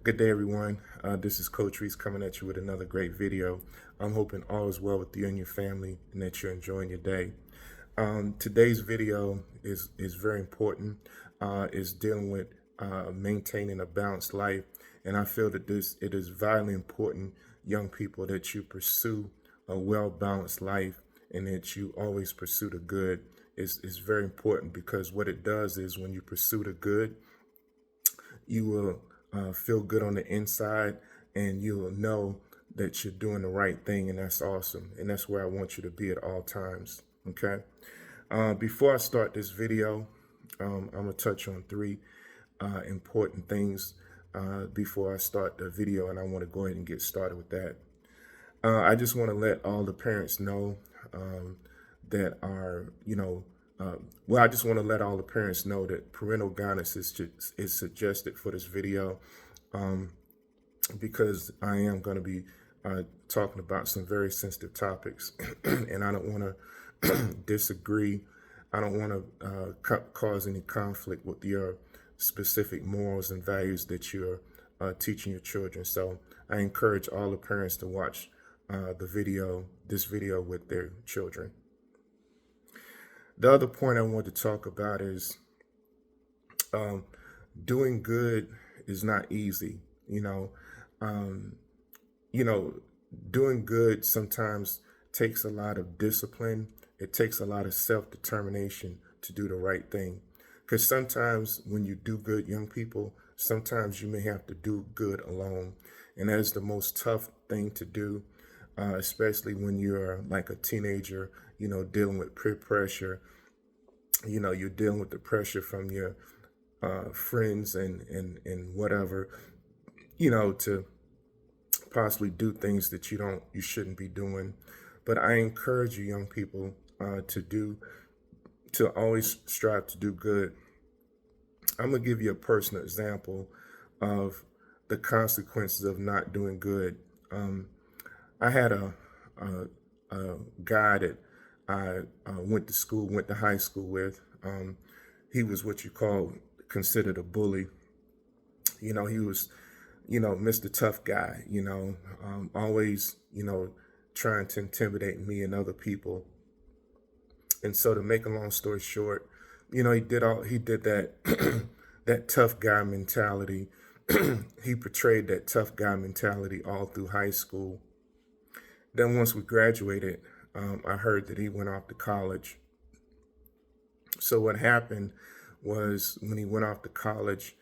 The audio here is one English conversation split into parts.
Good day, everyone. This is Coach Reese coming at you with another great video. I'm hoping all is well with you and your family and that you're enjoying your day. Today's video is very important. It's dealing with maintaining a balanced life, and I feel that it is vitally important, young people, that you pursue a well-balanced life and that you always pursue the good. It's very important because what it does is when you pursue the good, you will feel good on the inside, and you will know that you're doing the right thing, and that's awesome. And that's where I want you to be at all times. Okay. Before I start this video, I'm gonna touch on three important things before I start the video, and I want to go ahead and get started with that. I just want to let all the parents know that are, I just want to let all the parents know that parental guidance is suggested for this video, because I am going to be talking about some very sensitive topics, and I don't want to disagree. I don't want to cause any conflict with your specific morals and values that you're teaching your children. So I encourage all the parents to watch this video with their children. The other point I want to talk about is doing good is not easy. Um, Doing good sometimes takes a lot of discipline. It takes a lot of self-determination to do the right thing. Because sometimes when you do good, young people, sometimes you may have to do good alone. And that is the most tough thing to do, especially when you're like a teenager, dealing with peer pressure. You're dealing with the pressure from your friends and whatever, to possibly do things that you shouldn't be doing. But I encourage you, young people, to always strive to do good. I'm gonna give you a personal example of the consequences of not doing good. I had a guy that I went to high school with. He was what you call considered a bully. He was, Mr. Tough Guy. Always, trying to intimidate me and other people. And so, to make a long story short, he did that that tough guy mentality. He portrayed that tough guy mentality all through high school. Then once we graduated, I heard that he went off to college. So what happened was when he went off to college,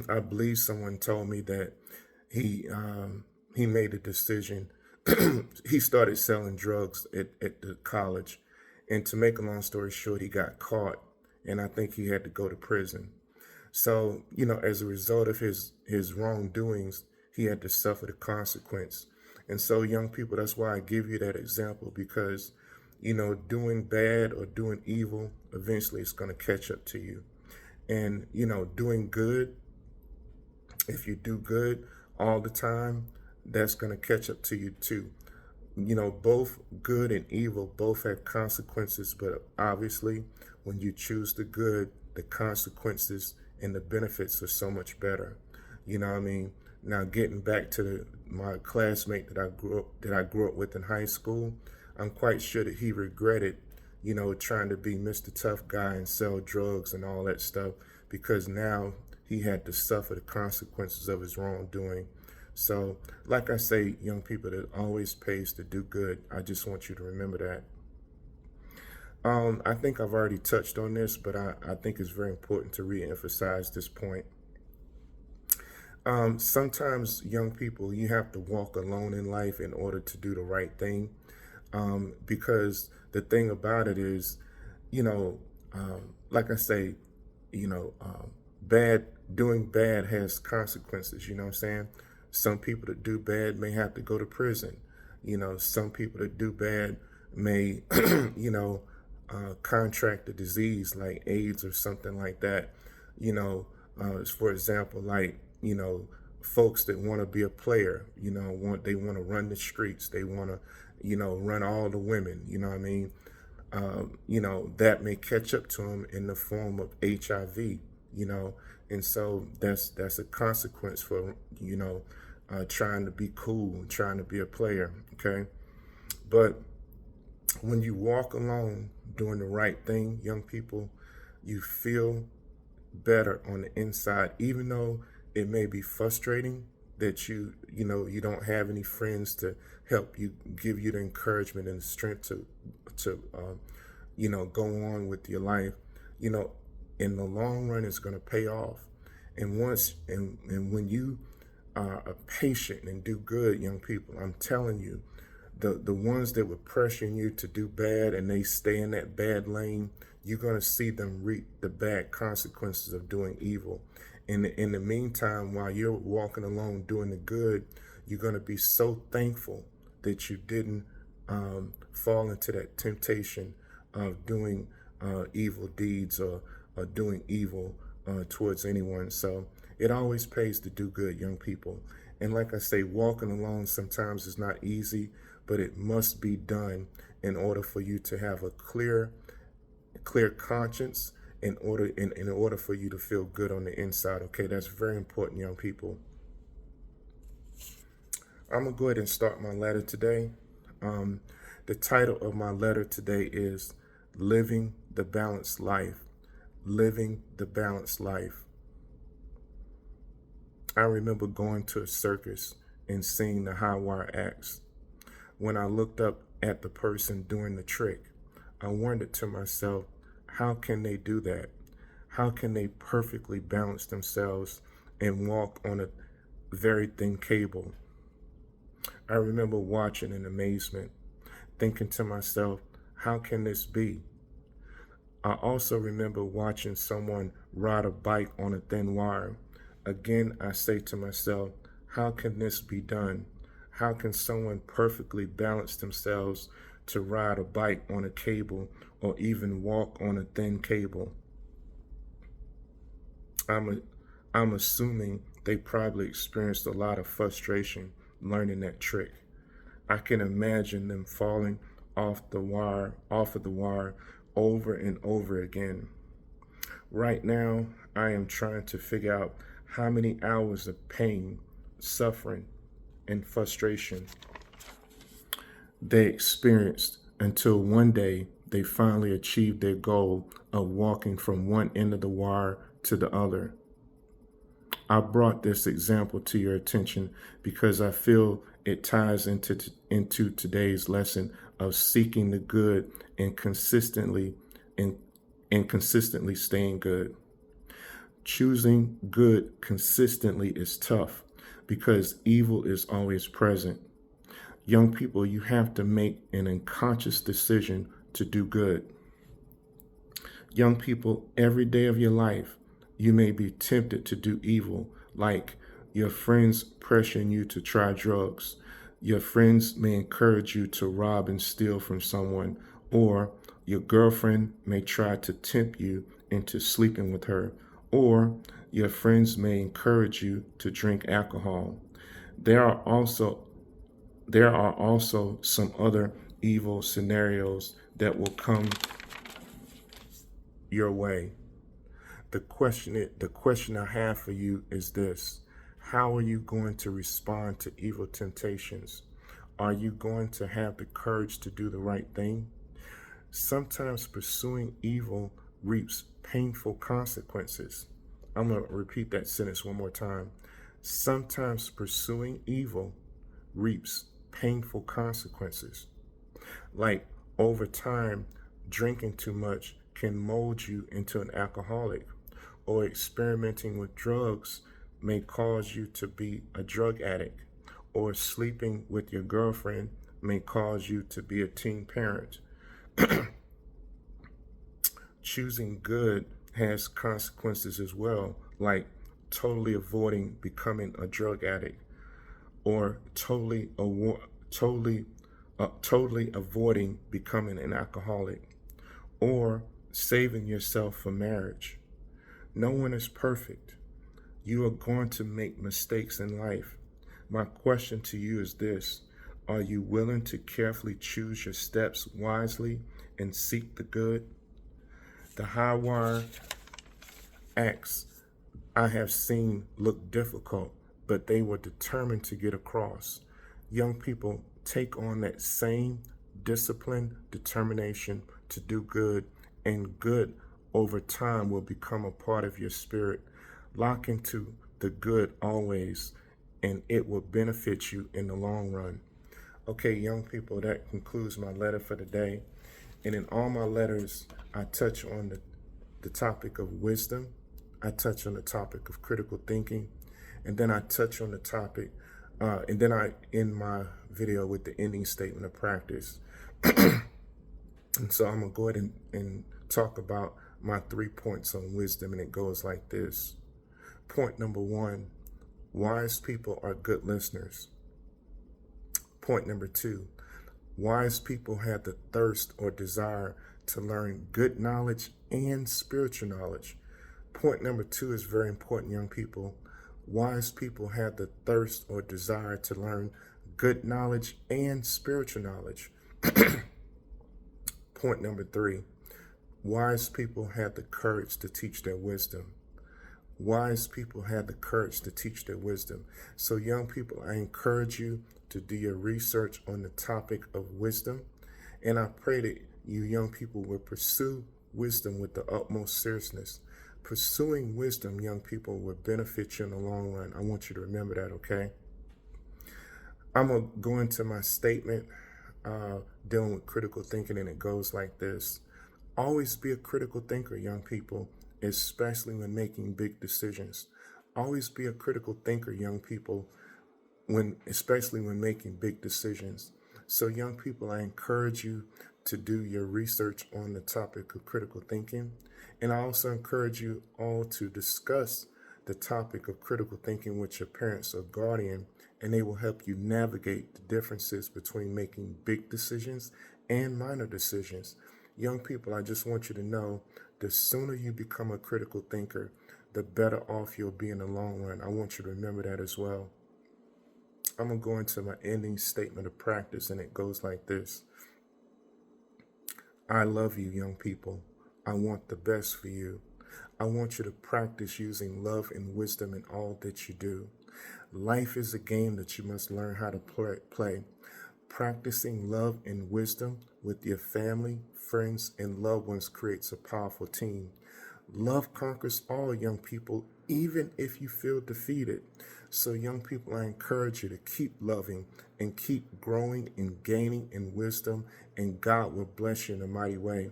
I believe someone told me that he made a decision. He started selling drugs at the college. And to make a long story short, he got caught, and I think he had to go to prison. So, as a result of his wrongdoings, he had to suffer the consequence. And so, young people, that's why I give you that example, because, doing bad or doing evil, eventually it's going to catch up to you. And, doing good, if you do good all the time, that's going to catch up to you too. Both good and evil both have consequences, but obviously when you choose the good, the consequences and the benefits are so much better. Now, getting back to my classmate that I grew up with in high school, I'm quite sure that he regretted, trying to be Mr. Tough Guy and sell drugs and all that stuff, because now he had to suffer the consequences of his wrongdoing. So, like I say, young people, it always pays to do good. I just want you to remember that. I think I've already touched on this, but I think it's very important to re-emphasize this point. Sometimes, young people, you have to walk alone in life in order to do the right thing, because the thing about it is, like I say, doing bad has consequences. You know what I'm saying? Some people that do bad may have to go to prison. Some people that do bad may, contract a disease like AIDS or something like that. For example, like, folks that want to be a player, they want to run the streets. They want to, run all the women, you know what I mean? That may catch up to them in the form of HIV, And so that's a consequence for, trying to be cool, trying to be a player. Okay. But when you walk alone doing the right thing, young people, you feel better on the inside, even though it may be frustrating that you don't have any friends to help you, give you the encouragement and the strength to go on with your life. you know in the long run it's going to pay off. And when you are patient and do good, young people, I'm telling you, the ones that were pressuring you to do bad and they stay in that bad lane, you're going to see them reap the bad consequences of doing evil. In the meantime, while you're walking along doing the good, you're going to be so thankful that you didn't fall into that temptation of doing evil deeds, or doing evil towards anyone. So it always pays to do good, young people. And like I say, walking alone sometimes is not easy, but it must be done in order for you to have a clear conscience, in order for you to feel good on the inside. Okay, that's very important, young people. I'm gonna go ahead and start my letter today. The title of my letter today is Living the Balanced Life. Living the Balanced Life. I remember going to a circus and seeing the high wire acts. When I looked up at the person doing the trick, I wondered to myself, how can they do that? How can they perfectly balance themselves and walk on a very thin cable? I remember watching in amazement, thinking to myself, how can this be? I also remember watching someone ride a bike on a thin wire. Again, I say to myself, how can this be done? How can someone perfectly balance themselves to ride a bike on a cable or even walk on a thin cable? I'm assuming they probably experienced a lot of frustration learning that trick. I can imagine them falling off of the wire over and over again. Right now, I am trying to figure out how many hours of pain, suffering, and frustration they experienced until one day they finally achieved their goal of walking from one end of the wire to the other. I brought this example to your attention because I feel it ties into today's lesson of seeking the good and consistently staying good. Choosing good consistently is tough because evil is always present. Young people, you have to make an unconscious decision to do good. Young people, every day of your life, you may be tempted to do evil, like your friends pressuring you to try drugs. Your friends may encourage you to rob and steal from someone, or your girlfriend may try to tempt you into sleeping with her, or your friends may encourage you to drink alcohol. There are also some other evil scenarios that will come your way. The question I have for you is this: how are you going to respond to evil temptations? Are you going to have the courage to do the right thing? Sometimes pursuing evil reaps painful consequences. I'm going to repeat that sentence one more time. Sometimes pursuing evil reaps painful consequences. Like, over time, drinking too much can mold you into an alcoholic, or experimenting with drugs may cause you to be a drug addict, or sleeping with your girlfriend may cause you to be a teen parent. Choosing good has consequences as well, like totally avoiding becoming a drug addict, or totally avoiding becoming an alcoholic, or saving yourself for marriage. No one is perfect. You are going to make mistakes in life. My question to you is this: are you willing to carefully choose your steps wisely and seek the good? The high wire acts I have seen look difficult, but they were determined to get across. Young people, take on that same discipline, determination to do good, and good over time will become a part of your spirit. Lock into the good always, and it will benefit you in the long run. Okay, young people, that concludes my letter for today. And in all my letters, I touch on the topic of wisdom. I touch on the topic of critical thinking. And then I touch on the topic, and then I end my video with the ending statement of practice. And so I'm going to go ahead and talk about my 3 points on wisdom. And it goes like this. Point number 1, wise people are good listeners. Point number 2, wise people have the thirst or desire to learn good knowledge and spiritual knowledge. Point number 2 is very important, young people. Wise people have the thirst or desire to learn good knowledge and spiritual knowledge. Point number 3, wise people have the courage to teach their wisdom. Wise people have the courage to teach their wisdom. So young people, I encourage you to do your research on the topic of wisdom. And I pray that you young people will pursue wisdom with the utmost seriousness. Pursuing wisdom, young people, will benefit you in the long run. I want you to remember that, okay? I'm going to go into my statement dealing with critical thinking, and it goes like this. Always be a critical thinker, young people, especially when making big decisions. Always be a critical thinker, young people, especially when making big decisions. So young people, I encourage you to do your research on the topic of critical thinking. And I also encourage you all to discuss the topic of critical thinking with your parents or guardian, and they will help you navigate the differences between making big decisions and minor decisions. Young people, I just want you to know, the sooner you become a critical thinker, the better off you'll be in the long run. I want you to remember that as well. I'm going to go into my ending statement of practice, and it goes like this. I love you, young people. I want the best for you. I want you to practice using love and wisdom in all that you do. Life is a game that you must learn how to play. Practicing love and wisdom with your family, friends, and loved ones creates a powerful team. Love conquers all, young people, even if you feel defeated. So young people, I encourage you to keep loving and keep growing and gaining in wisdom, and God will bless you in a mighty way.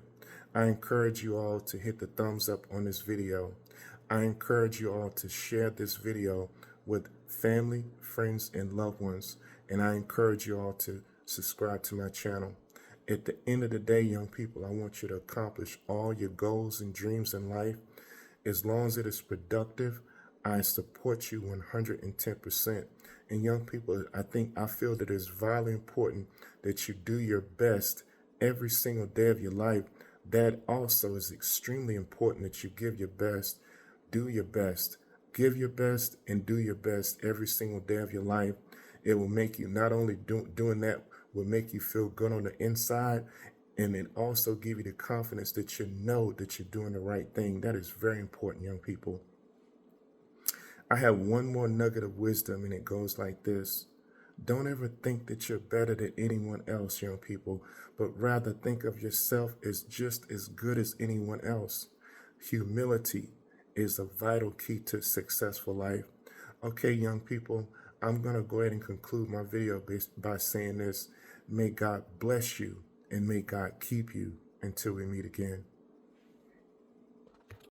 I encourage you all to hit the thumbs up on this video. I encourage you all to share this video with family, friends, and loved ones. And I encourage you all to subscribe to my channel. At the end of the day, young people, I want you to accomplish all your goals and dreams in life. As long as it is productive, I support you 110%. And young people, I feel that it's vitally important that you do your best every single day of your life. That also is extremely important that you give your best, do your best, give your best, and do your best every single day of your life. It will make you, not only doing that will make you feel good on the inside, and it also give you the confidence that you know that you're doing the right thing. That is very important, young people. I have one more nugget of wisdom, and it goes like this. Don't ever think that you're better than anyone else, young people, but rather think of yourself as just as good as anyone else. Humility is a vital key to a successful life. Okay, young people, I'm going to go ahead and conclude my video by saying this. May God bless you, and may God keep you until we meet again.